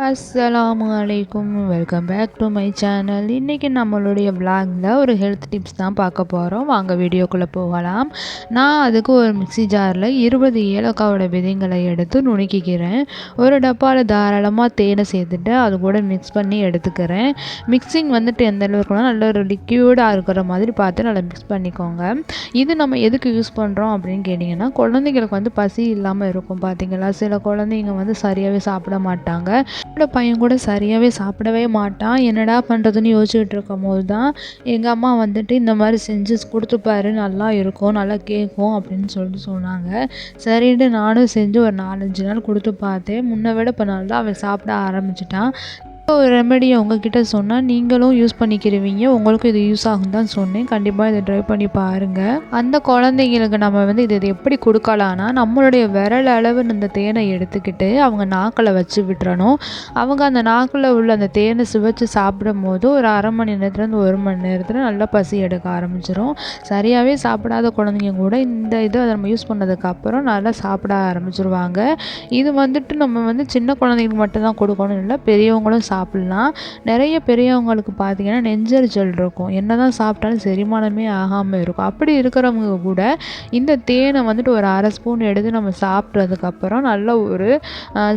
அஸ்ஸலாமு அலைக்கும். Welcome back to my channel. இன்றைக்கி நம்மளுடைய விளாகில் ஒரு ஹெல்த் டிப்ஸ் தான் பார்க்க போகிறோம். வாங்க வீடியோக்குள்ளே போகலாம். நான் அதுக்கு ஒரு மிக்ஸி ஜாரில் 20 ஏலக்காவோட விதைங்களை எடுத்து நுணுக்கிக்கிறேன். ஒரு டப்பாவில் தாராளமாக தேனை சேர்த்துட்டு அது கூட மிக்ஸ் பண்ணி எடுத்துக்கிறேன். மிக்சிங் வந்துட்டு எந்த அளவுக்குனா நல்ல ஒரு லிக்யூடாக இருக்கிற மாதிரி பார்த்து நல்லா மிக்ஸ் பண்ணிக்கோங்க. இது நம்ம எதுக்கு யூஸ் பண்ணுறோம் அப்படின்னு கேட்டிங்கன்னா, குழந்தைங்களுக்கு வந்து பசி இல்லாமல் இருக்கும். பார்த்திங்களா, சில குழந்தைங்க வந்து சரியாகவே சாப்பிட மாட்டாங்க. என்னோட பையன் கூட சரியாகவே சாப்பிடவே மாட்டான். என்னடா பண்ணுறதுன்னு யோசிச்சுட்டு இருக்கும்போது தான் எங்கள் அம்மா வந்துட்டு இந்த மாதிரி செஞ்சு கொடுத்துப்பாரு, நல்லா இருக்கும், நல்லா கேட்கும் அப்படின்னு சொல்லிட்டு சொன்னாங்க. சரின்ட்டு நானும் செஞ்சு ஒரு 4-5 நாள் கொடுத்து பார்த்தேன். முன்னை விட இப்போ நல்லா அவன் சாப்பிட ஆரம்பிச்சிட்டான். ஒரு ரெமெடியை உங்ககிட்ட சொன்னால் நீங்களும் யூஸ் பண்ணிக்கிருவீங்க. உங்களுக்கும் இது யூஸ் ஆகும் தான் சொன்னேன். கண்டிப்பாக இதை ட்ரை பண்ணி பாருங்கள். அந்த குழந்தைங்களுக்கு நம்ம வந்து இது எப்படி கொடுக்கலான்னா, நம்மளுடைய விரல் அளவு இந்த தேனை எடுத்துக்கிட்டு அவங்க நாக்கில் வச்சு விட்டுறணும். அவங்க அந்த நாக்கில் உள்ள அந்த தேனை சுவைச்சு சாப்பிடும் போது ஒரு 1/2 மணி நேரத்துலேருந்து 1 மணி நேரத்தில் நல்லா பசி எடுக்க ஆரம்பிச்சிடும். சரியாகவே சாப்பிடாத குழந்தைங்க கூட இந்த இதை நம்ம யூஸ் பண்ணதுக்கப்புறம் நல்லா சாப்பிட ஆரம்பிச்சிருவாங்க. இது வந்துட்டு நம்ம வந்து சின்ன குழந்தைங்களுக்கு மட்டும்தான் கொடுக்கணும் இல்லை, பெரியவங்களும் சாப்பிட்லாம். நிறைய பெரியவங்களுக்கு பார்த்திங்கன்னா நெஞ்செரிச்சல் இருக்கும். என்ன தான் சாப்பிட்டாலும் செரிமானமே ஆகாமல் இருக்கும். அப்படி இருக்கிறவங்க கூட இந்த தேனை வந்துட்டு ஒரு 1/2 ஸ்பூன் எடுத்து நம்ம சாப்பிட்றதுக்கப்புறம் நல்ல ஒரு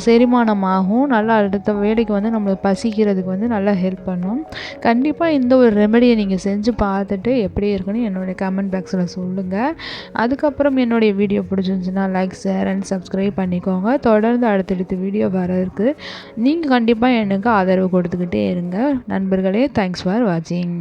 செரிமானமாகும். நல்லா அடுத்த வேலைக்கு வந்து நம்மளுக்கு பசிக்கிறதுக்கு வந்து நல்லா ஹெல்ப் பண்ணும். கண்டிப்பாக இந்த ஒரு ரெமெடியை நீங்கள் செஞ்சு பார்த்துட்டு எப்படி இருக்குன்னு என்னுடைய கமெண்ட் பாக்ஸில் சொல்லுங்கள். அதுக்கப்புறம் என்னுடைய வீடியோ பிடிச்சிருந்துச்சுன்னா லைக், ஷேர் அண்ட் சப்ஸ்கிரைப் பண்ணிக்கோங்க. தொடர்ந்து அடுத்தடுத்து வீடியோ வர இருக்குது. நீங்கள் கண்டிப்பாக எனக்கு ஆதரவு கொடுத்துக்கிட்டே இருங்க நண்பர்களே. தேங்க்ஸ் ஃபார் வாட்சிங்.